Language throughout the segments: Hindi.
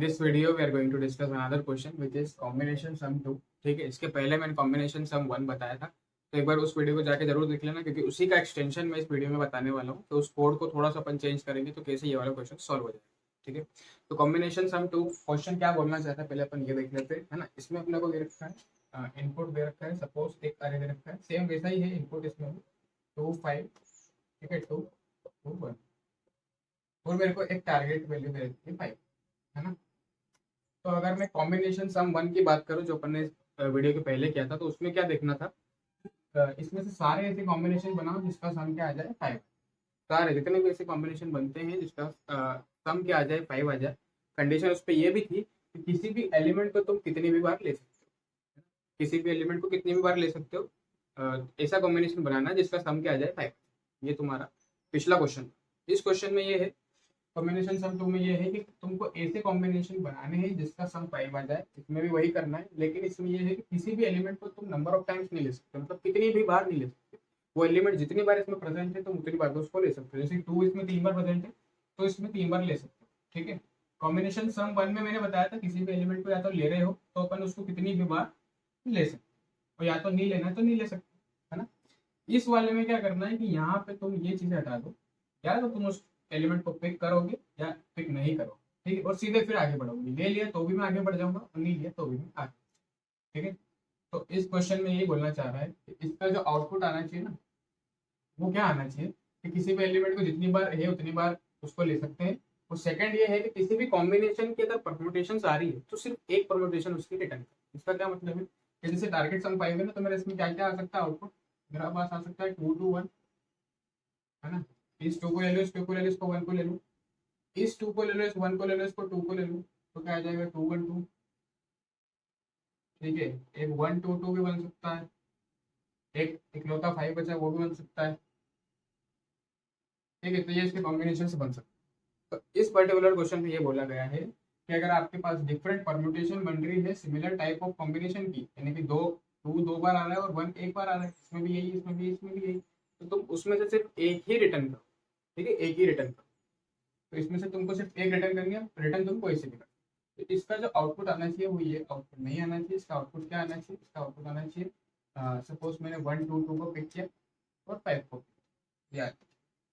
this video we are going to discuss another question which is combination sum 2। ठीक है, इसके पहले मैंने combination sum 1 बताया था, तो एक बार उस वीडियो को जाके जरूर देख लेना क्योंकि उसी का एक्सटेंशन मैं इस वीडियो में बताने वाला हूँ। तो उस कोड को थोड़ा सा अपन चेंज करेंगे तो कैसे ये वाला क्वेश्चन सॉल्व हो जाएगा। ठीक है, तो कॉम्बिनेशन सम 2 क्वेश्चन क्या बोलना चाहता है पहले अपन ये देख लेते हैं, है ना। इसमें अपने को दे रखा है इनपुट दे रखा है, सपोज एक अरे दे रखा है, सेम वैसा ही है इनपुट इसमें भी 2 5, ठीक है 2 2 1, और मेरे को एक टारगेट वैल्यू दे रखी है 5, है ना। तो अगर मैं कॉम्बिनेशन सम 1 की बात करूं जो अपन ने वीडियो के पहले किया था, तो उसमें क्या देखना था, इसमें से सारे ऐसे कॉम्बिनेशन बनाओ जिसका सम क्या आ जाए 5। सारे जितने भी ऐसे कॉम्बिनेशन बनते हैं जिसका सम क्या आ जाए 5 आ जाए। कंडीशन उस पर यह भी थी कि किसी भी एलिमेंट को तुम कितनी भी बार ले सकते हो, किसी भी एलिमेंट को कितनी भी बार ले सकते हो। ऐसा कॉम्बिनेशन बनाना जिसका सम क्या आ जाए 5। ये तुम्हारा पिछला क्वेश्चन। इस क्वेश्चन में ये है, कॉम्बिनेशन सम 2 में ये है कि तुमको ऐसे कॉम्बिनेशन बनाने हैं जिसका सम 5 आ जाए। इसमें भी वही करना है, लेकिन इसमें ये है कि किसी भी एलिमेंट को तुम नंबर ऑफ टाइम्स नहीं ले सकते, मतलब कितनी भी बार नहीं ले सकते। वो एलिमेंट जितनी बार इसमें प्रेजेंट है तुम उतनी बार तो उसको ले सकते हो। जैसे 2 इसमें 3 बार प्रेजेंट है तो इसमें 3 बार ले सकते हो। ठीक है, कॉम्बिनेशन सम 1 में मैंने बताया था किसी भी एलिमेंट को या तो ले रहे हो तो अपन उसको कितनी भी बार ले सकते हो, और या तो नहीं लेना है तो नहीं ले सकते, है ना। इस वाले में क्या करना है कि यहाँ पे तुम ये चीजें हटा दो, या तो तुम उस एलिमेंट को पिक करोगे या पिक नहीं करोगे, ठीक है, और सीधे फिर आगे बढ़ोगे। ले लिया तो भी मैं आगे बढ़ जाऊंगा और नहीं लिया तो भी मैं आगे। ठीक है, तो इस क्वेश्चन में यही बोलना चाह रहा है कि इसका जो आउटपुट आना चाहिए ना, वो क्या आना चाहिए कि किसी भी एलिमेंट को जितनी बार है उतनी बार उसको ले सकते हैं। और सेकंड ये है कि किसी भी कॉम्बिनेशन की अगर परम्यूटेशन आ रही है तो सिर्फ एक परम्यूटेशन उसकी रिटर्न करें। इसका क्या मतलब है कि जैसे टारगेट सम 5 है ना, तो मेरा इसमें क्या क्या आ सकता है आउटपुट, मेरा पास आ सकता है 2 2 1, है ना। इस 2 को ले लो, इस 2 को ले लो, इसको 1 को ले लो, इस 2 को ले लो, इस 1 को ले लो, इसको 2 को ले लो, तो क्या आ जाएगा 2 1 2। ठीक है, एक 1 2 2 भी बन सकता है, एक इकलौता 5 बचा वो भी बन सकता है। ठीक है, तो ये इसके कॉम्बिनेशन से बन सकता है। तो इस पर्टिकुलर क्वेश्चन में ये बोला गया है कि अगर आपके पास डिफरेंट परम्यूटेशन बन रही है सिमिलर टाइप ऑफ कॉम्बिनेशन की, यानी कि टू दो बार आ रहा है और 1 एक बार आ रहा है, इसमें भी यही, इसमें भी, इसमें भी यही, तो तुम उसमें से सिर्फ एक ही रिटर्न करो। ठीक है, एक ही रिटर्न करो। तो इसमें से तुमको सिर्फ एक रिटर्न करनी है, रिटर्न तुम कोई से भी करो। तो इसका जो आउटपुट आना चाहिए वो ये आउटपुट नहीं आना चाहिए। इसका आउटपुट क्या आना चाहिए, इसका आउटपुट आना चाहिए सपोज मैंने 1 2 2 को पिक किया और 5 को या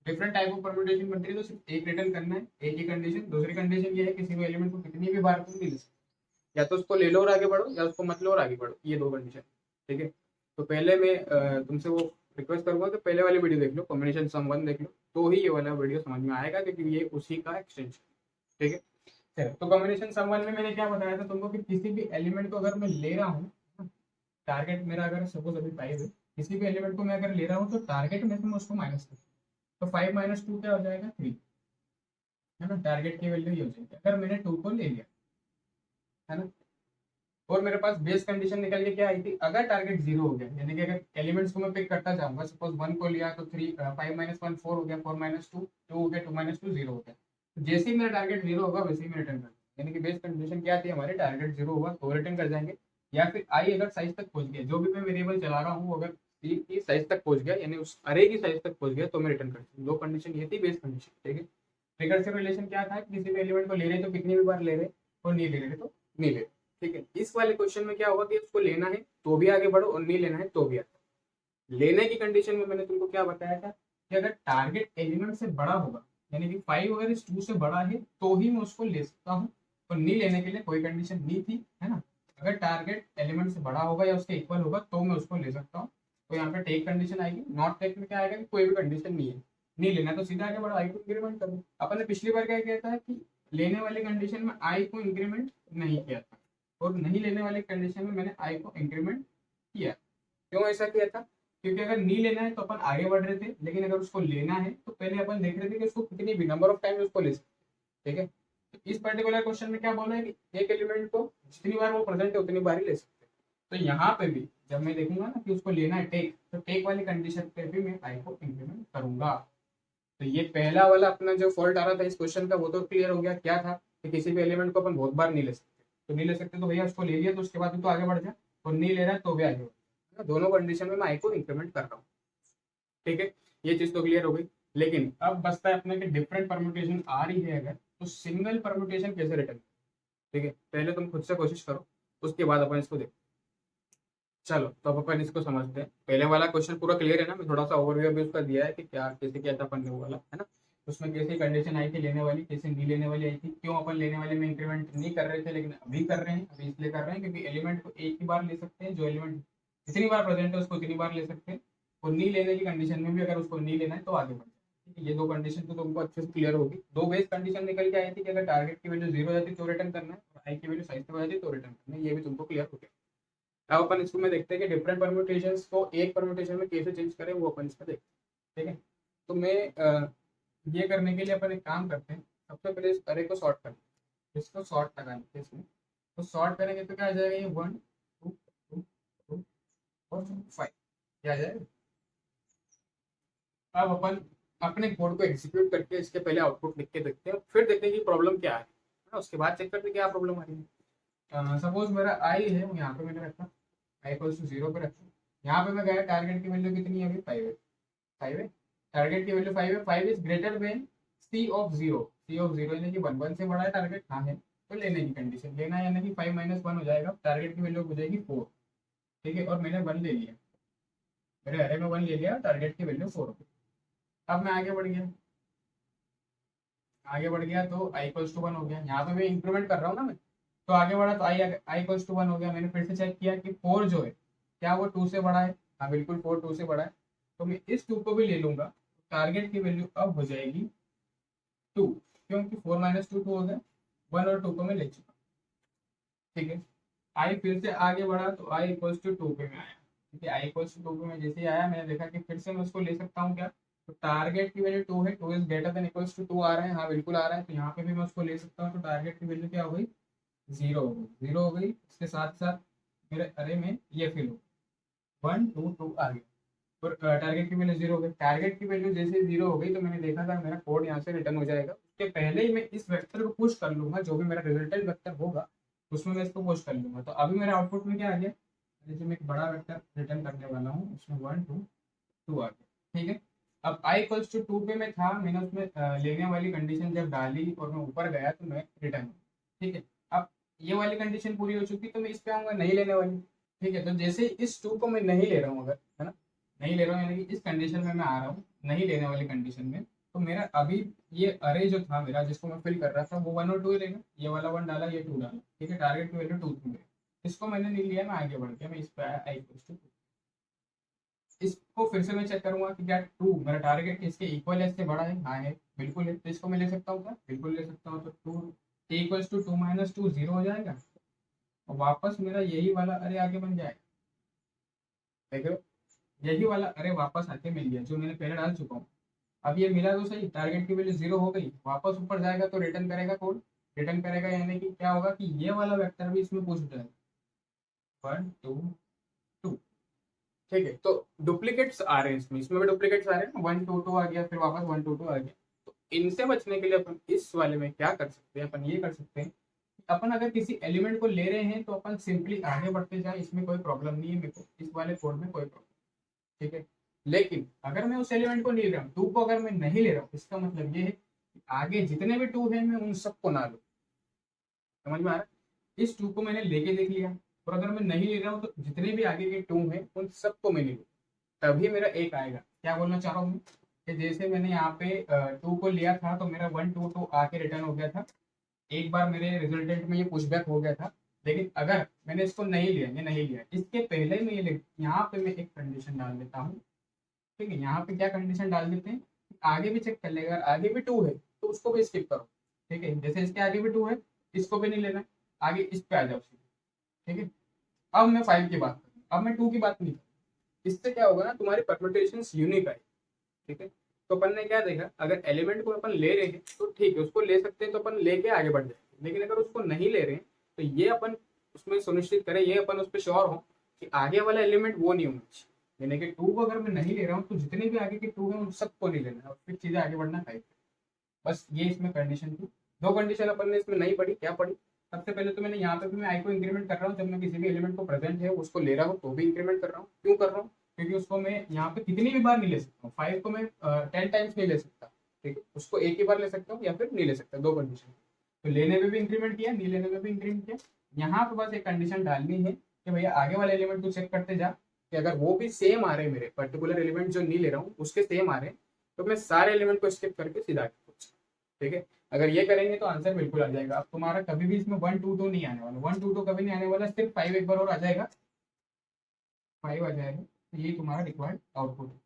डिफरेंट टाइप ऑफ परम्यूटेशन बन रही है, तो सिर्फ एक रिटर्न करना है, एक ही कंडीशन। दूसरी कंडीशन ये है किसी भी एलिमेंट को कितनी भी बार तुम नहीं ले सकते, या तो उसको ले लो और आगे बढ़ो या उसको मत लो और आगे बढ़ो, ये दो कंडीशन। ठीक है, तो पहले मैं तुमसे वो रिक्वेस्ट करूंगा कि पहले वाली वीडियो देख लो, कॉम्बिनेशन सम 1 देख लो, तो ही ये वाला वीडियो समझ में आएगा क्योंकि ये उसी का एक्सटेंशन। ठीक है, चलो तो कॉम्बिनेशन सम 1 में मैंने क्या बताया था तुमको कि किसी भी एलिमेंट को अगर मैं ले रहा हूँ, टारगेट मेरा अगर सपोज अभी 5 है, किसी भी एलिमेंट को मैं अगर ले रहा हूँ तो टारगेट में से मैं उसको माइनस कर, तो 5 माइनस 2 क्या हो जाएगा 3, है ना। टारगेट की वैल्यू ये हो जाएगी अगर मैंने 2 को ले लिया, है ना। और मेरे पास बेस कंडीशन निकल के क्या आई थी, अगर टारगेट 0 हो गया, यानी कि अगर एलिमेंट्स को मैं पिक करता जाऊंगा, सपोज 1 को लिया तो 3 5 माइनस 1 4 हो गया, 4 माइनस 2 2 हो गया, 2 माइनस 2 0 हो गया। तो जैसे ही मेरा टारगेट 0 होगा वैसे ही मैं रिटर्न कर, यानी कि बेस कंडीशन क्या थी हमारे, टारगेट 0 होगा तो रिटर्न कर जाएंगे, या फिर आई अगर साइज तक पहुंच गया, जो भी मैं वेरिएबल चला रहा हूँ अगर सी की साइज तक पहुंच गया, यानी उस अरे की साइज तक पहुंच गया तो मैं रिटर्न करता हूँ। दो कंडीशन ये थी बेस कंडीशन। ठीक है, रिकर्सिव रिलेशन क्या था, किसी भी एलिमेंट को ले रहे तो कितनी भी बार ले रहे और नहीं ले रहे तो नहीं ले रहे। ठीक है, इस वाले क्वेश्चन में क्या होगा कि उसको लेना है तो भी आगे बढ़ो और नहीं लेना है तो भी आगे। लेने की कंडीशन में मैंने तुमको क्या बताया था कि अगर टारगेट एलिमेंट से बड़ा होगा, यानी कि 5 अगर इस 2 से बड़ा है तो ही मैं उसको ले सकता हूँ, और नहीं लेने के लिए कोई कंडीशन नहीं थी, है ना। अगर टारगेट एलिमेंट से बड़ा होगा या उसके इक्वल होगा तो मैं उसको ले सकता हूँ। तो यहाँ पे टेक कंडीशन आएगी, नॉट टेक में क्या आएगा कि कोई भी कंडीशन नहीं है, नहीं लेना तो सीधा आगे बढ़ो, आई को इंक्रीमेंट करो। अपन ने पिछली बार क्या किया था कि लेने वाली कंडीशन में आई को इंक्रीमेंट नहीं किया था, और नहीं लेने वाले कंडीशन में मैंने आई को इंक्रीमेंट किया। क्यों ऐसा किया था, क्योंकि अगर नहीं लेना है तो अपन आगे बढ़ रहे थे, लेकिन अगर उसको लेना है तो पहले अपन देख रहे थे कि उसको कितनी भी नंबर ऑफ टाइम उसको ले सकते। ठीक है, तो इस पर्टिकुलर क्वेश्चन में क्या बोला है कि एक एलिमेंट को जितनी बार वो प्रेजेंट है उतनी बार ही ले सकते। तो यहाँ पे भी जब मैं देखूंगा ना कि उसको लेना है टेक, तो टेक वाली कंडीशन पे भी मैं आई को इंक्रीमेंट करूंगा। तो ये पहला वाला अपना जो फॉल्ट आ रहा था इस क्वेश्चन का वो तो क्लियर हो गया। क्या था कि किसी भी एलिमेंट को अपन बहुत बार नहीं ले सकते, तो नहीं ले सकते तो भैया उसको ले लिया तो उसके बाद तो आगे बढ़ जाए, और नहीं ले रहा है तो भी आगे बढ़, दोनों कंडीशन में मैं आई को इंक्रीमेंट कर रहा हूँ। ठीक है, ये चीज तो क्लियर हो गई। लेकिन अब बचता है अपने कि डिफरेंट परम्यूटेशन आ रही है अगर, तो सिंगल परम्यूटेशन कैसे रिटर्न, ठीक है, पहले तुम खुद से कोशिश करो, उसके बाद अपन इसको देखो। चलो तो अब अपन इसको समझते हैं। पहले वाला क्वेश्चन पूरा क्लियर है ना? मैं थोड़ा सा ओवरव्यू अभी उसका दिया है कि क्या कैसे क्या था अपन ने वो वाला, है ना? उसमें कैसी कंडीशन आई थी लेने वाली, कैसे नहीं लेने वाली आई थी, क्यों अपन लेने वाले में इंक्रीमेंट नहीं कर रहे थे लेकिन अभी कर रहे हैं। अभी इसलिए कर रहे हैं क्योंकि एलिमेंट को एक ही बार ले सकते हैं, जो एलिमेंट जितनी बार प्रेजेंट है उसको उतनी बार ले सकते हैं, और नहीं लेने की कंडीशन में भी अगर उसको नहीं लेना है तो आगे बढ़ जाए। ठीक है, ये दो कंडीशन तो तुमको अच्छे से क्लियर होगी। दो बेस कंडीशन निकल के आई थी कि अगर टारगेट की वैल्यू 0 हो जाती तो रिटर्न करना है, और आई की वैल्यू साइज से हो जाती तो रिटर्न करना है। ये भी तुमको क्लियर हो गया। अब अपन इसको में देखते हैं कि डिफरेंट परम्यूटेशंस को एक परम्यूटेशन में कैसे चेंज करें, वो अपन इसमें देखते हैं। ठीक है, तो मैं ये करने के लिए अपन एक काम करते हैं। सबसे पहले इस अरे को सॉर्ट करते हैं, इसको सॉर्ट लगाएंगे इसमें। तो सॉर्ट करेंगे तो क्या आ जाएगा, ये 1 2 2 2 और 5 क्या आ जाएगा। अब अपन अपने कोड को एग्जीक्यूट करके इसके पहले आउटपुट लिख के देखते हैं, फिर देखते हैं कि प्रॉब्लम क्या है ना? उसके बाद चेक करते हैं क्या प्रॉब्लम आ रही है। सपोज मेरा आई है, वो यहाँ पे मैंने रखा, आई इक्वल्स टू 0 पे रखा। यहाँ पे मैं गया, टारगेट की वैल्यू कितनी है अभी, 5 है। 5 है, टारगेट की वैल्यू 5 है। 5 is greater than C of 0। C of 0 यानी कि 1 से बड़ा है टारगेट, हाँ है, तो लेने की कंडीशन लेना है, यानी कि 5 माइनस 1 हो जाएगा, टारगेट की वैल्यू हो जाएगी 4। ठीक है, और मैंने 1 ले लिया, मेरे अरे में 1 ले लिया, टारगेट की वैल्यू 4। अब मैं आगे बढ़ गया, आगे बढ़ गया तो आई इक्वल्स टू 1 हो गया। यहाँ पे मैं इंक्रीमेंट कर रहा हूँ ना मैं, तो आगे बढ़ा तो आई आई इक्वल्स टू 1 हो गया। मैंने फिर से चेक किया कि 4 जो है क्या वो 2 से बड़ा है, हाँ बिल्कुल 4 2 से बड़ा है, तो मैं इस 2 को भी ले लूंगा। टारगेट की वैल्यू अब हो जाएगी 2, क्योंकि 4 माइनस 2 2 हो गया, 1 और 2 को मैं ले चुका। ठीक है, आई फिर से आगे बढ़ा तो आई इक्वल्स टू 2 पे मैं आया। ठीक है, आई इक्वल्स टू 2 पे मैं जैसे ही आया, मैंने देखा कि फिर से मैं उसको ले सकता हूँ क्या, तो टारगेट की वैल्यू 2 है, 2 is greater than equals to 2 आ रहा है, हाँ बिल्कुल आ रहा है, तो यहाँ पे भी मैं उसको ले सकता हूँ। तो टारगेट की वैल्यू क्या हो गई, 0 हो गई। 0 हो गई, इसके साथ साथ मेरे अरे में ये फिल हो, 1 2 2 आ गया, और टारगेट की वैल्यू 0 हो गई। टारगेट की वैल्यू जैसे 0 हो गई तो मैंने देखा था मेरा कोड यहाँ से रिटर्न हो जाएगा। उसके पहले ही मैं इस वेक्टर को पुश कर लूंगा, जो भी मेरा रिजल्टेंट वेक्टर होगा उसमें मैं इसको पुश कर लूंगा। तो अभी मेरे आउटपुट में क्या आ गया, जैसे मैं एक बड़ा वेक्टर रिटर्न करने वाला हूँ, उसमें 1 2 2 आ गया। ठीक है, अब आई इक्वल्स टू 2 पे मैं था, मैंने उसमें लेने वाली कंडीशन जब डाली और मैं ऊपर गया तो मैं रिटर्न। ठीक है, अब ये वाली कंडीशन पूरी हो चुकी तो मैं इस पे आऊंगा नहीं लेने वाली। ठीक है, तो जैसे इस 2 को मैं नहीं ले रहा हूँ अगर, है ना, नहीं ले रहा हूँ, यानी कि इस कंडीशन में मैं आ रहा हूँ नहीं लेने वाली कंडीशन में, तो मेरा अभी ये अरे जो था मेरा जिसको मैं फिल कर रहा था वो 1 और 2 ही लेगा। ये वाला 1 डाला, ये 2 डाला। ठीक है, टारगेट की वैल्यू 2 थी, इसको मैंने नहीं लिया, मैं आगे बढ़ गया, मैं इस पे आया आई इक्वल्स टू। इसको फिर से मैं चेक करूंगा कि क्या 2 मेरा टारगेट इसके इक्वल है, इससे बड़ा है, हाँ है बिल्कुल है, तो इसको मैं ले सकता हूँ क्या, बिल्कुल ले सकता हूँ। तो 2 इक्वल्स टू 2 माइनस 2 0 हो जाएगा, और वापस मेरा यही वाला अरे आगे बन जाएगा। देख रहे हो, यही वाला अरे वापस आके मिल गया जो मैंने पहले डाल चुका हूँ। अब ये मिला तो सही, टारगेट की वैल्यू 0 हो गई, वापस ऊपर जाएगा तो रिटर्न करेगा कोड, रिटर्न करेगा, यानी कि क्या होगा कि ये वाला वेक्टर भी इसमें पुश हो जाएगा, 1 2 2। ठीक है, तो डुप्लीकेट्स आ रहे हैं इसमें, इसमें भी डुप्लीकेट्स आ रहे हैं, 1 2 2 आ गया, फिर वापस 1 2 2 आ गया। तो इनसे बचने के लिए अपन इस वाले में क्या कर सकते हैं, अपन ये कर सकते हैं, अपन अगर किसी एलिमेंट को ले रहे हैं तो अपन सिंपली आगे बढ़ते जाए, इसमें कोई प्रॉब्लम नहीं है मेरे को, इस वाले कोड में कोई प्रॉब्लम। ठीक है, लेकिन अगर मैं उस एलिमेंट को नहीं ले रहा हूँ, 2 को अगर मैं नहीं ले रहा हूँ, इसका मतलब ये है कि आगे जितने भी 2 है मैं उन सबको ना लूँ। समझ में आ रहा है, इस 2 को मैंने लेके देख लिया, और अगर मैं नहीं ले रहा हूँ तो जितने भी आगे के 2 हैं उन सबको मैं नहीं लूँ, तभी मेरा एक आएगा। क्या बोलना चाह रहा हूँ मैं, कि जैसे मैंने यहाँ पे 2 को लिया था तो मेरा 1 2 2 आके रिटर्न हो गया था, एक बार मेरे रिजल्टेंट में ये पुशबैक हो गया था। लेकिन अगर मैंने इसको नहीं लिया, ये नहीं लिया, इसके पहले मैं ये यहाँ पे मैं एक कंडीशन डाल देता हूँ। ठीक है, यहाँ पे क्या कंडीशन डाल देते हैं, आगे भी चेक कर लेगा, अगर आगे भी 2 है तो उसको भी स्किप करो। ठीक है, जैसे इसके आगे भी 2 है, इसको भी नहीं लेना, आगे इस पे आ जाओ सीधे। ठीक है, अब मैं 5 की बात करूँ, अब मैं 2 की बात नहीं करूँ। इससे क्या होगा ना, तुम्हारी परम्यूटेशन यूनिक आए। ठीक है, तो अपन ने क्या देखा, अगर एलिमेंट को अपन ले रहे हैं तो ठीक है, उसको ले सकते हैं तो अपन लेके आगे बढ़ जाएंगे, लेकिन अगर उसको नहीं ले रहे हैं तो ये अपन उसमें सुनिश्चित करें, ये अपन उस पर श्योर हो कि आगे वाला एलिमेंट वो नहीं होना चाहिए। यानी कि 2 को अगर मैं नहीं ले रहा हूँ तो जितने भी आगे के 2 हैं उन सबको नहीं लेना और फिर चीजें आगे बढ़ना है। बस ये इसमें कंडीशन थी। दो कंडीशन अपन ने इसमें नहीं पढ़ी, क्या पढ़ी, सबसे पहले तो मैंने यहाँ पे भी मैं आई को इंक्रीमेंट कर रहा हूँ, जब मैं किसी भी एलिमेंट को प्रेजेंट है उसको ले रहा हूँ तो भी इंक्रीमेंट कर रहा हूँ। क्यों कर रहा हूँ, क्योंकि उसको मैं यहाँ पे कितनी भी बार नहीं ले सकता हूँ, 5 को मैं 10 टाइम्स नहीं ले सकता। ठीक है, उसको एक ही बार ले सकता हूँ या फिर नहीं ले सकता, दो कंडीशन। तो लेने में भी इंक्रीमेंट किया, नहीं लेने में भी इंक्रीमेंट किया। यहाँ पे बस एक कंडीशन डालनी है कि भैया आगे वाले एलिमेंट को चेक करते जा कि अगर वो भी सेम आ रहे हैं, मेरे पर्टिकुलर एलिमेंट जो नहीं ले रहा हूँ उसके सेम आ रहे हैं, तो मैं सारे एलिमेंट को स्किप करके सीधा आगे पूछ। ठीक है, अगर ये करेंगे तो आंसर बिल्कुल आ जाएगा। अब तुम्हारा कभी भी इसमें 1 2 2 नहीं आने वाला, 1 2 2 कभी नहीं आने वाला, सिर्फ 5 एक बार और आ जाएगा, 5 आ जाएगा, तो ये तुम्हारा रिक्वायर्ड आउटपुट है।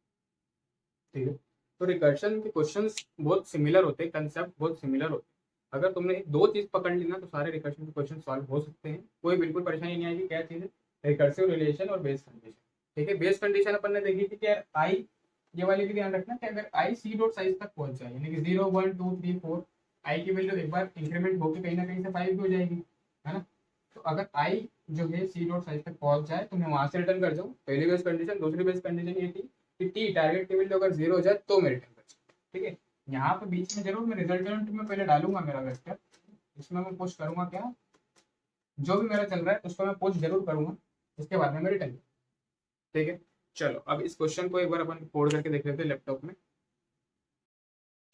ठीक है, तो रिकर्शन के क्वेश्चंस बहुत सिमिलर होते हैं, कंसेप्ट बहुत सिमिलर होते हैं। अगर तुमने दो चीज पकड़ ली ना तो सारे रिकर्शन के क्वेश्चन सॉल्व हो सकते हैं, कोई बिल्कुल परेशानी नहीं आएगी। क्या चीज है? रिकर्सिव रिलेशन और बेस कंडीशन। ठीक है, बेस कंडीशन अपन ने देखी थी कि यार आई, ये वाली भी ध्यान रखना कि अगर आई सी डॉट साइज तक पहुंच जाए, यानी कि 0 1 2 3 4, आई की वैल्यू एक बार इंक्रीमेंट होकर कहीं ना कहीं से 5 भी हो जाएगी, है ना। तो अगर आई जो है सी डॉट साइज तक पहुंच जाए तो मैं वहां से रिटर्न कर जाऊँ, पहली बेस कंडीशन। दूसरी बेस कंडीशन ये थी कि टी टारगेट की वैल्यू अगर 0 हो जाए तो मैं रिटर्न कर सकता हूँ। ठीक है, यहाँ पे बीच में जरूर मैं रिजल्टेंट में पहले डालूंगा मेरा वेक्टर, इसमें मैं पुश करूंगा क्या, जो भी मेरा चल रहा है उसको मैं पुश जरूर करूंगा, इसके बाद में मैं रिटर्न। ठीक है, चलो अब इस क्वेश्चन को एक बार अपन कोड करके देख लेते हैं लैपटॉप में।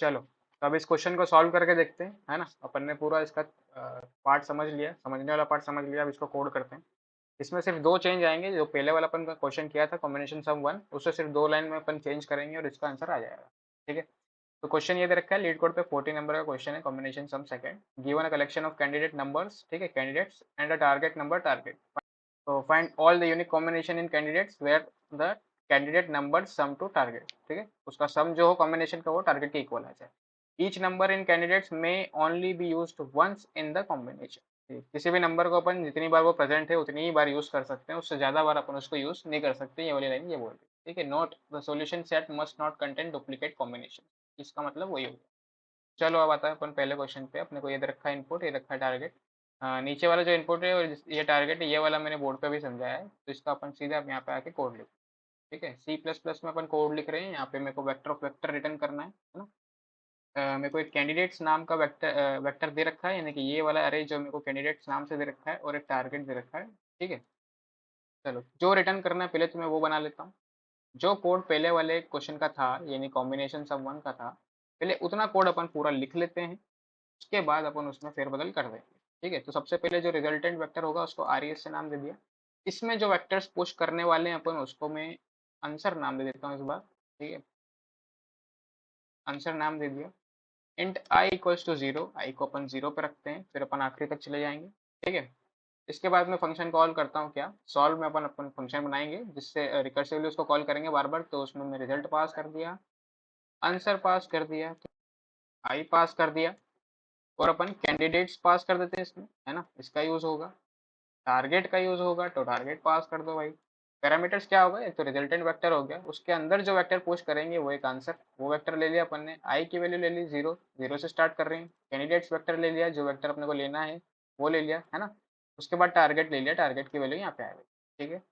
चलो, तो अब इस क्वेश्चन को सॉल्व करके देखते हैं, है ना। अपन ने पूरा इसका पार्ट समझ लिया, समझने वाला पार्ट समझ लिया। अब इसको कोड करते हैं। इसमें सिर्फ दो चेंज आएंगे, जो पहले वाला अपन का क्वेश्चन किया था कॉम्बिनेशन सम 1, उससे सिर्फ 2 लाइन में अपन चेंज करेंगे और इसका आंसर आ जाएगा। ठीक है, तो क्वेश्चन ये दे रखा है, लीड कोड पे 40 नंबर का क्वेश्चन है, combination sum second, given a collection of candidate numbers, ठीक है, candidates and a target number target. तो find all the unique combination in candidates where the candidate number sum to target. ठीक है, उसका सम जो हो कॉम्बिनेशन का वो टारगेट के इक्वल आ जाए। ईच नंबर इन कैंडिडेट्स में only be used once in the combination. किसी भी नंबर को अपन जितनी बार वो प्रेजेंट है उतनी ही बार यूज कर सकते हैं, उससे ज्यादा बार अपन उसको यूज नहीं कर सकते। ये वाली लाइन ये बोल रही है। ठीक है, note the solution set must not contain duplicate combination, इसका मतलब वही होगा। चलो अब आता है अपन पहले क्वेश्चन पे। अपने को ये दे रखा है इनपुट, ये रखा है टारगेट। नीचे वाला जो इनपुट है और ये टारगेट है, ये वाला मैंने बोर्ड पे भी समझाया है, तो इसका अपन सीधा अब यहाँ पे आके कोड लिख। ठीक है, सी प्लस प्लस में अपन कोड लिख रहे हैं। यहाँ पे मेरे को वेक्टर ऑफ वेक्टर रिटर्न करना है ना। मेरे को एक कैंडिडेट्स नाम का वेक्टर वेक्टर दे रखा है, यानी कि ये वाला अरे जो मेरे को कैंडिडेट्स नाम से दे रखा है, और एक टारगेट दे रखा है। ठीक है, चलो जो रिटर्न करना है पहले तो मैं वो बना लेता हूँ। जो कोड पहले वाले क्वेश्चन का था, यानी कॉम्बिनेशन सम 1 का था, पहले उतना कोड अपन पूरा लिख लेते हैं, उसके बाद अपन उसमें फेरबदल कर देंगे। ठीक है, तो सबसे पहले जो रिजल्टेंट वेक्टर होगा उसको आर से नाम दे दिया। इसमें जो वेक्टर्स पुश करने वाले हैं अपन, उसको मैं आंसर नाम दे देता हूँ इस बार। ठीक है, आंसर नाम दे दिया। इंट आई इक्वल्स टू 0, आई को अपन 0 पे रखते हैं, फिर अपन आखिरी तक चले जाएंगे। ठीक है, इसके बाद मैं फंक्शन कॉल करता हूँ, क्या सॉल्व में अपन अपन फंक्शन बनाएंगे जिससे रिकर्सिवली उसको कॉल करेंगे बार बार। तो उसमें मैं रिजल्ट पास कर दिया, आंसर पास कर दिया, आई पास कर दिया, और अपन कैंडिडेट्स पास कर देते हैं इसमें, है ना। इसका यूज होगा, टारगेट का यूज होगा, तो टारगेट पास कर दो भाई। पैरामीटर्स क्या होगा, एक तो रिजल्टेंट वेक्टर हो गया, उसके अंदर जो वेक्टर पुश करेंगे वो एक आंसर, वो वेक्टर ले लिया अपन ने। आई की वैल्यू ले ली 0, 0 से स्टार्ट कर रहे हैं। कैंडिडेट्स वेक्टर ले लिया, जो वेक्टर अपने को लेना है वो ले लिया, है ना। उसके बाद टारगेट ले लिया, टारगेट की वैल्यू यहाँ पे आ गई। ठीक है,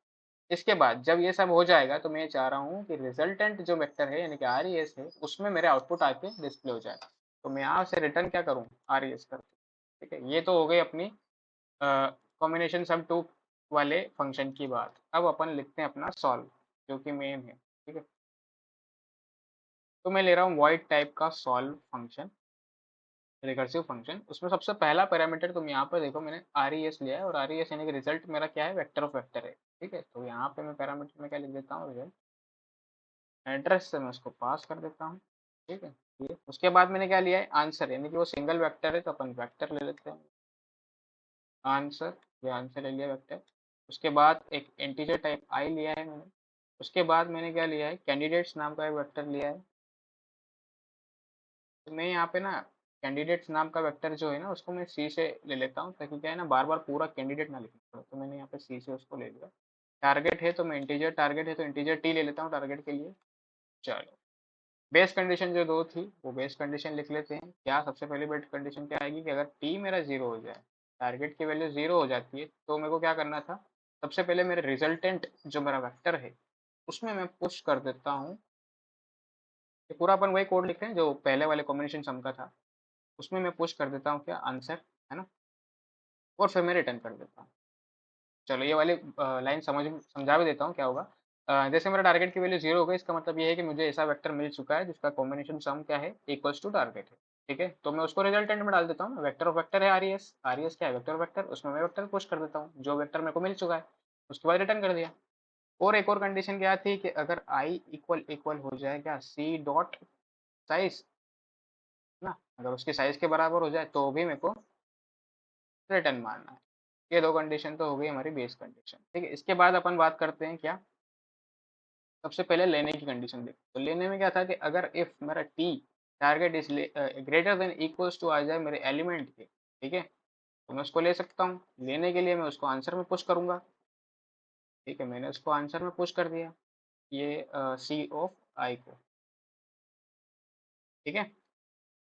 इसके बाद जब ये सब हो जाएगा तो मैं चाह रहा हूँ कि रिजल्टेंट जो वेक्टर है, यानी कि आर ई एस है, उसमें मेरे आउटपुट आके डिस्प्ले हो जाए। तो मैं यहाँ से रिटर्न क्या करूँ, आर ई एस कर। ठीक है, ये तो हो गई अपनी कॉम्बिनेशन सम 2 वाले फंक्शन की बात। अब अपन लिखते हैं अपना सॉल्व, जो कि मेन है। ठीक है, तो मैं ले रहा हूँ वॉइड टाइप का सॉल्व फंक्शन, रिकर्सिव फंक्शन। उसमें सबसे पहला पैरामीटर तुम यहाँ पर देखो, मैंने आर ई एस लिया है, और आर ई एस यानी कि रिजल्ट मेरा क्या है, वेक्टर ऑफ वेक्टर है। ठीक है, तो यहाँ पे मैं पैरामीटर में क्या लिख देता हूँ, रिजल्ट। एड्रेस से मैं उसको पास कर देता हूँ। ठीक है, ये उसके बाद मैंने क्या लिया है, आंसर, यानी कि वो सिंगल वेक्टर है तो अपन वेक्टर ले लेते हैं, आंसर। ये आंसर ले लिया वेक्टर। उसके बाद एक इंटीजर टाइप आई लिया है मैंने। उसके बाद मैंने क्या लिया है, कैंडिडेट्स नाम का एक वेक्टर लिया है। तो मैं यहाँ पे ना कैंडिडेट्स नाम का वेक्टर जो है ना, उसको मैं सी से ले लेता हूँ, ताकि क्या है ना, बार बार पूरा कैंडिडेट ना लिखना पड़े। तो मैंने यहाँ पे सी से उसको ले लिया। टारगेट है तो मैं इंटीजर, टारगेट है तो इंटीजर टी ले लेता हूँ टारगेट के लिए। चलो, बेस कंडीशन जो दो थी वो बेस कंडीशन लिख लेते हैं। क्या सबसे पहले बेस कंडीशन क्या आएगी कि अगर टी मेरा 0 हो जाए, टारगेट की वैल्यू 0 हो जाती है, तो मेरे को क्या करना था, सबसे पहले मेरे रिजल्टेंट जो मेरा वेक्टर है उसमें मैं पुश कर देता हूँ। ये पूरा अपन वही कोड लिख रहे हैं जो पहले वाले कॉम्बिनेशन सम का था, उसमें मैं पुश कर देता हूँ क्या, आंसर, है ना। और फिर मैं रिटर्न कर देता हूँ। चलो ये वाली लाइन समझा भी देता हूँ क्या होगा। जैसे मेरा टारगेट की वैल्यू 0 हो गई, इसका मतलब ये है कि मुझे ऐसा वेक्टर मिल चुका है जिसका कॉम्बिनेशन सम क्या है, इक्वल्स टू टारगेट है। ठीक है, तो मैं उसको रिजल्टेंट में डाल देता हूँ। वेक्टर ऑफ वेक्टर है आरईएस, आरईएस क्या है, वेक्टर ऑफ वेक्टर, उसमें मैं वेक्टर पुश कर देता हूँ जो वेक्टर मेरे को मिल चुका है, उसके बाद रिटर्न कर दिया। और एक और कंडीशन क्या थी कि अगर आई इक्वल इक्वल हो जाए क्या सी डॉट साइज ना, अगर उसकी साइज के बराबर हो जाए तो भी मेरे को रिटर्न मारना है। ये दो कंडीशन तो हो गई हमारी बेस कंडीशन। ठीक है, इसके बाद अपन बात करते हैं क्या, सबसे पहले लेने की कंडीशन देखो। तो लेने में क्या था कि अगर इफ मेरा t target is greater than equals to आ जाए मेरे एलिमेंट के, ठीक है, तो मैं उसको ले सकता हूँ। लेने के लिए मैं उसको आंसर में पुश करूंगा। ठीक है, मैंने उसको आंसर में पुश कर दिया, ये सी ऑफ आई को। ठीक है,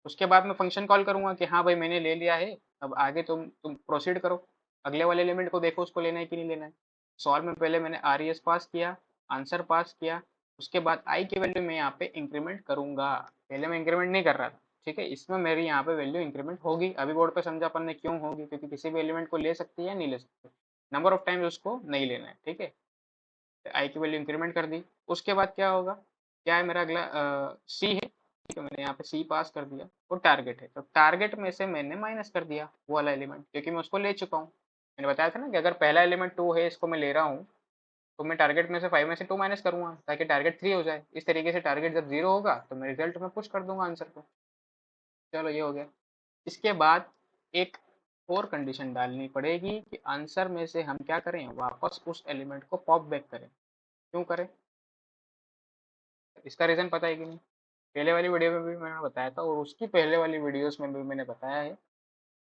उसके बाद मैं फंक्शन कॉल करूंगा कि हाँ भाई मैंने ले लिया है, अब आगे तुम प्रोसीड करो, अगले वाले एलिमेंट को देखो उसको लेना है कि नहीं लेना है। सॉल्व में पहले मैंने आर ई एस पास किया, आंसर पास किया, उसके बाद आई की वैल्यू मैं यहाँ पे इंक्रीमेंट करूंगा। पहले मैं इंक्रीमेंट नहीं कर रहा था। ठीक है, इसमें मेरी यहाँ पे वैल्यू इंक्रीमेंट होगी। अभी बोर्ड पे समझा अपन ने क्यों होगी, क्योंकि किसी भी एलिमेंट को ले सकती है या नहीं ले सकती, नंबर ऑफ टाइम्स उसको नहीं लेना है। ठीक है, आई की वैल्यू इंक्रीमेंट कर दी। उसके बाद क्या होगा, क्या है मेरा अगला सी है। ठीक है, मैंने यहाँ पे सी पास कर दिया और टारगेट है, तो टारगेट में से मैंने माइनस कर दिया वो वाला एलिमेंट, क्योंकि मैं उसको ले चुका हूँ। मैंने बताया था ना कि अगर पहला एलिमेंट 2 है, इसको मैं ले रहा हूँ, तो मैं टारगेट में से 5 में से 2 माइनस करूंगा ताकि टारगेट 3 हो जाए। इस तरीके से टारगेट जब 0 होगा तो मैं रिजल्ट में पुश कर दूंगा आंसर को। चलो ये हो गया। इसके बाद एक और कंडीशन डालनी पड़ेगी कि आंसर में से हम क्या करें, वापस उस एलिमेंट को पॉप बैक करें। क्यों करें, इसका रीज़न पता है कि नहीं। पहले वाली वीडियो में भी मैंने बताया था और उसकी पहले वाली वीडियोस में भी मैंने बताया है।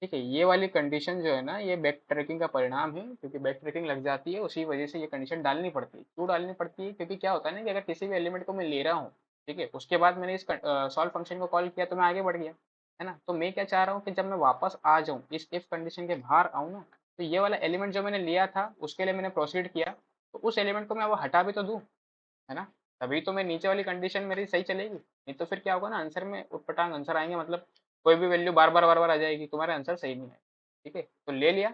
ठीक है, ये वाली कंडीशन जो है ना, ये बैक ट्रैकिंग का परिणाम है, क्योंकि बैक ट्रैकिंग लग जाती है उसी वजह से ये कंडीशन डालनी पड़ती है। क्यों डालनी पड़ती है, क्योंकि क्या होता है ना कि अगर किसी भी एलिमेंट को मैं ले रहा हूँ, ठीक है, उसके बाद मैंने इस सॉल्व फंक्शन को कॉल किया तो मैं आगे बढ़ गया, है ना। तो मैं क्या चाह रहा हूँ कि जब मैं वापस आ जाऊँ इस इफ कंडीशन के बाहर आऊँ ना, तो ये वाला एलिमेंट जो मैंने लिया था उसके लिए मैंने प्रोसीड किया, तो उस एलिमेंट को मैं वो हटा भी तो दूँ, है ना। तभी तो मैं नीचे वाली कंडीशन मेरी सही चलेगी, नहीं तो फिर क्या होगा ना, आंसर में उटपटांग आंसर आएंगे, मतलब कोई भी वैल्यू बार बार आ जाएगी, तुम्हारा आंसर सही नहीं है। ठीक है, तो ले लिया,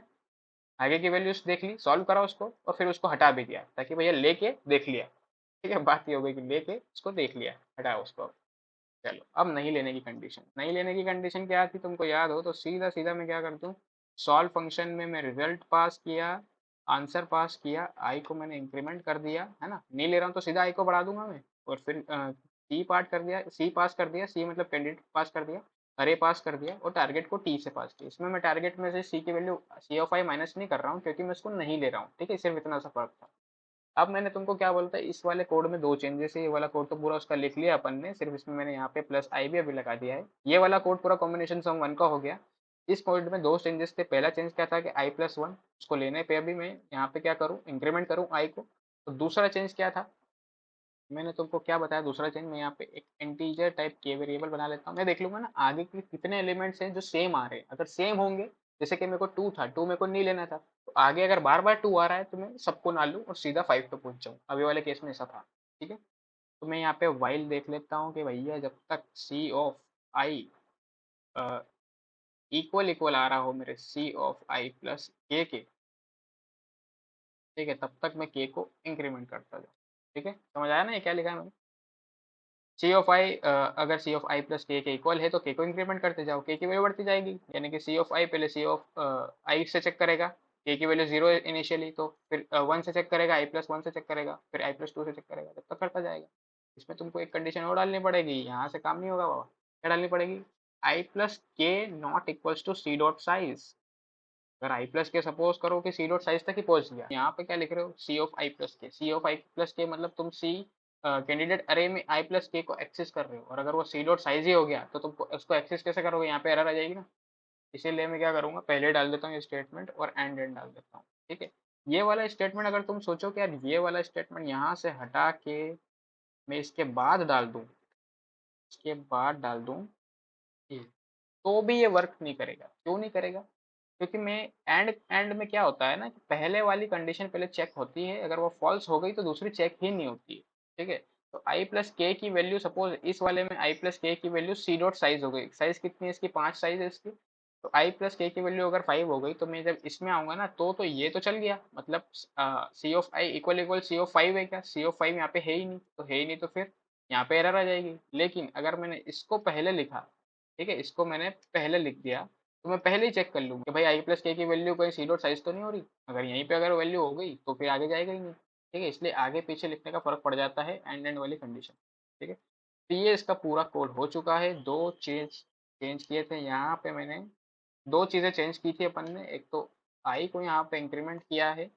आगे की वैल्यूज देख ली, सॉल्व करा उसको और फिर उसको हटा भी दिया ताकि भैया लेके देख लिया। ठीक है, बात ये हो गई कि लेके उसको देख लिया, हटाया उसको। चलो अब नहीं लेने की कंडीशन, नहीं लेने की कंडीशन क्या थी तुमको याद हो तो सीधा सीधा मैं क्या करता हूँ, सॉल्व फंक्शन में मैं रिजल्ट पास किया, आंसर पास किया, आई को मैंने इंक्रीमेंट कर दिया, है ना, नहीं ले रहा हूँ तो सीधा आई को बढ़ा दूंगा मैं, और फिर सी पार्ट कर दिया, सी पास कर दिया, सी मतलब कैंडिडेट पास कर दिया, अरे पास कर दिया और टारगेट को टी से पास किया। इसमें मैं टारगेट में से सी की value C of I minus नहीं कर रहा हूँ क्योंकि मैं उसको नहीं ले रहा हूँ। ठीक है, सिर्फ इतना सा फर्क था। अब मैंने तुमको क्या बोलता है, इस वाले कोड में दो चेंजेस है, ये वाला कोड तो पूरा उसका लिख लिया अपन ने, सिर्फ इसमें मैंने यहाँ पे प्लस आई भी अभी लगा दिया है। ये वाला कोड पूरा कॉम्बिनेशन सम वन का हो गया। इस कोड में दो चेंजेस थे, पहला चेंज क्या था कि आई प्लस वन, उसको लेने पे अभी मैं यहाँ पे क्या करूँ, इंक्रीमेंट करूँ आई को। तो दूसरा चेंज क्या था, मैंने तुमको क्या बताया, दूसरा चेंज मैं यहाँ पे एक इंटीजर टाइप के वेरिएबल बना लेता हूँ। मैं देख लूंगा ना आगे के कितने एलिमेंट्स हैं जो सेम आ रहे हैं, अगर सेम होंगे, जैसे कि मेरे को टू था, टू मेरे को नहीं लेना था, तो आगे अगर बार बार टू आ रहा है तो मैं सबको ना लूँ और सीधा फाइव पे पहुंच जाऊँ। अभी वाले केस में ऐसा था। ठीक है, तो मैं यहाँ पे वाइल देख लेता हूँ कि भैया जब तक सी ऑफ आई इक्वल इक्वल आ रहा हो मेरे सी ऑफ आई प्लस के, ठीक है, तब तक मैं के को इंक्रीमेंट करता जाऊँ। ठीक है, समझ आया ना ये क्या लिखा है मैंने। सी ऑफ आई अगर सी ऑफ आई प्लस के इक्वल है तो के को इंक्रीमेंट करते जाओ, के की वैल्यू बढ़ती जाएगी, यानी कि सी ऑफ आई पहले सी ऑफ आई से चेक करेगा, के की वैल्यू जीरो इनिशियली, तो फिर वन से चेक करेगा, आई प्लस वन से चेक करेगा, फिर आई प्लस टू से चेक करेगा, जब तक करता जाएगा। इसमें तुमको एक कंडीशन और डालनी पड़ेगी, यहाँ से काम नहीं होगा बाबा। क्या डालनी पड़ेगी, I plus K not equals to C dot size. अगर आई प्लस के सपोज करो कि सी डॉट साइज तक ही पहुंच गया, यहाँ पे क्या लिख रहे हो, सी ऑफ आई प्लस के, सी ऑफ आई प्लस के मतलब तुम सी कैंडिडेट अरे में आई प्लस के को एक्सेस कर रहे हो, और अगर वो सी डॉट साइज ही हो गया तो तुम उसको एक्सेस कैसे करोगे, यहाँ पे एरर आ जाएगी ना। इसीलिए मैं क्या करूंगा, पहले डाल देता हूँ ये स्टेटमेंट और एंड एंड डाल देता हूँ। ठीक है, ये वाला स्टेटमेंट अगर तुम सोचो कि यार ये वाला स्टेटमेंट यहाँ से हटा के मैं इसके बाद डाल दूँ, इसके बाद डाल दूँ, तो भी ये वर्क नहीं करेगा। क्यों नहीं करेगा, क्योंकि मैं एंड एंड में क्या होता है ना कि पहले वाली कंडीशन पहले चेक होती है, अगर वो फॉल्स हो गई तो दूसरी चेक ही नहीं होती है। ठीक है, तो आई प्लस के की वैल्यू सपोज इस वाले में आई प्लस के की वैल्यू सी डॉट साइज हो गई, साइज कितनी है इसकी, पांच साइज है इसकी, तो आई प्लस के की वैल्यू अगर फाइव हो गई तो मैं जब इसमें आऊंगा ना तो ये तो चल गया, मतलब C of I equal equal C of five है, क्या सी ऑफ फाइव यहाँ पे है ही नहीं, तो है ही नहीं तो फिर यहाँ पे एरर आ जाएगी। लेकिन अगर मैंने इसको पहले लिखा, ठीक है, इसको मैंने पहले लिख दिया, तो मैं पहले ही चेक कर लूँगा कि भाई आई प्लस के की वैल्यू कहीं सी डॉट साइज तो नहीं हो रही। अगर यहीं पे अगर वैल्यू हो गई तो फिर आगे जाएगा ही नहीं। ठीक है, इसलिए आगे पीछे लिखने का फर्क पड़ जाता है एंड एंड वाली कंडीशन। ठीक है, तो ये इसका पूरा कोड हो चुका है। दो चेंज चेंज किए थे यहाँ पे मैंने, दो चीज़ें चेंज की थी अपन ने। एक तो आई को यहाँ पे इंक्रीमेंट किया है,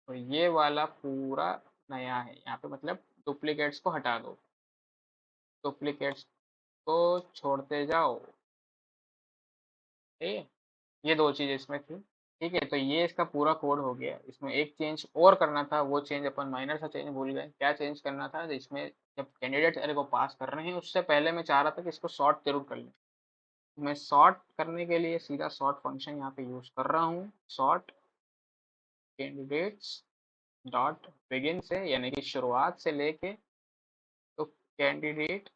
और ये वाला पूरा नया है यहाँ पे, मतलब डुप्लीकेट्स को हटा दो, डुप्लीकेट्स को छोड़ते जाओ। ठीक है, ये दो चीज़ इसमें थी। ठीक है, तो ये इसका पूरा कोड हो गया। इसमें एक चेंज और करना था, वो चेंज अपन माइनर सा चेंज भूल गए। क्या चेंज करना था, इसमें जब कैंडिडेट अरे को पास कर रहे हैं उससे पहले मैं चाह रहा था कि इसको सॉर्ट जरूर कर लें। मैं सॉर्ट करने के लिए सीधा सॉर्ट फंक्शन यहाँ पे यूज कर रहा हूँ। सॉर्ट कैंडिडेट्स डॉट बिगिन से, यानी कि शुरुआत से लेके तो कैंडिडेट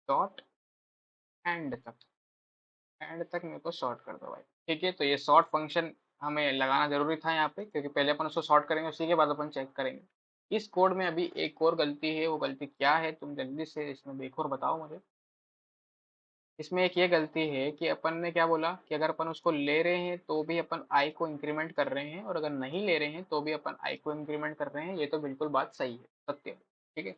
डॉट एंड तक, एंड तक मेरे को सॉर्ट कर दो भाई। ठीक है, तो ये सॉर्ट फंक्शन हमें लगाना जरूरी था यहाँ पे, क्योंकि पहले अपन उसको सॉर्ट करेंगे, उसी के बाद अपन चेक करेंगे। इस कोड में अभी एक और गलती है, वो गलती क्या है तुम जल्दी से इसमें देखो और बताओ मुझे। इसमें एक ये गलती है कि अपन ने क्या बोला कि अगर अपन उसको ले रहे हैं तो भी अपन आई को इंक्रीमेंट कर रहे हैं, और अगर नहीं ले रहे हैं तो भी अपन आई को इंक्रीमेंट कर रहे हैं। ये तो बिल्कुल बात सही है, सत्य है। ठीक है,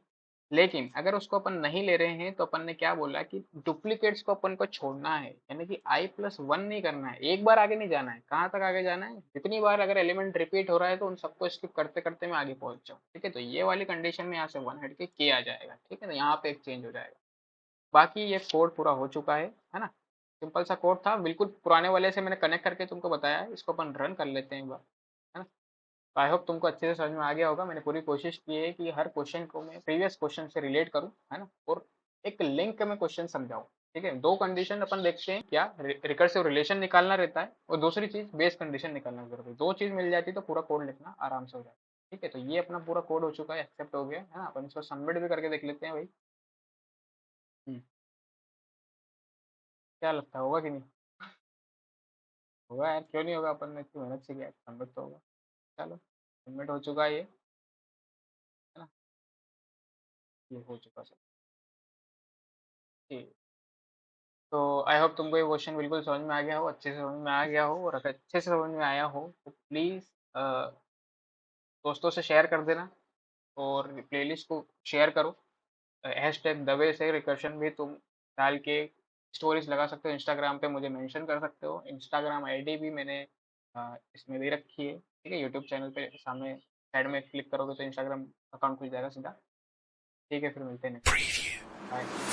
लेकिन अगर उसको अपन नहीं ले रहे हैं तो अपन ने क्या बोला कि डुप्लीकेट्स को अपन को छोड़ना है, यानी कि आई प्लस वन नहीं करना है। एक बार आगे नहीं जाना है। कहाँ तक आगे जाना है, जितनी बार अगर एलिमेंट रिपीट हो रहा है तो उन सबको स्किप करते करते मैं आगे पहुंच जाऊँ। ठीक है, तो ये वाली कंडीशन में यहाँ से वन हट के आ जाएगा। ठीक है, तो यहाँ पे एक चेंज हो जाएगा। बाकी ये कोड पूरा हो चुका है ना। सिंपल सा कोड था, बिल्कुल पुराने वाले से मैंने कनेक्ट करके तुमको बताया है। इसको अपन रन कर लेते हैं एक बार, है ना। आई होप तुमको अच्छे से समझ में आ गया होगा। मैंने पूरी कोशिश की है कि हर क्वेश्चन को मैं प्रीवियस क्वेश्चन से रिलेट करूं, है ना, और एक लिंक में क्वेश्चन समझाऊं। ठीक है, दो कंडीशन अपन देखते हैं, क्या रिकर्सिव रिलेशन निकालना रहता है, और दूसरी चीज बेस कंडीशन निकालना जरूरी है। दो चीज मिल जाती तो पूरा कोड लिखना आराम से हो जाता। ठीक है, तो ये अपना पूरा कोड हो चुका है, एक्सेप्ट हो गया है ना। अपन इसको सबमिट भी करके देख लेते हैं भाई। क्या लगता है, होगा कि नहीं? होगा यार, क्यों नहीं होगा, अपन ने इतनी मेहनत से किया, सबमिट तो होगा। चलो, सबमिट हो चुका है ये, है ना। ये हो चुका सब। ठीक, तो आई होप तुमको ये क्वेश्चन बिल्कुल समझ में आ गया हो, अच्छे से समझ में आ गया हो। और अगर अच्छे से समझ में आया हो तो प्लीज़ दोस्तों से शेयर कर देना, और प्लेलिस्ट को शेयर करो। हैश टैग दवे से रिकर्शन भी तुम डाल के स्टोरीज लगा सकते हो। इंस्टाग्राम पे मुझे मेंशन कर सकते हो। इंस्टाग्राम आईडी भी मैंने इसमें दे रखी है। ठीक है, यूट्यूब चैनल पे सामने साइड में क्लिक करोगे तो इंस्टाग्राम अकाउंट खुल जाएगा सीधा। ठीक है, फिर मिलते हैं नेक्स्ट। बाय।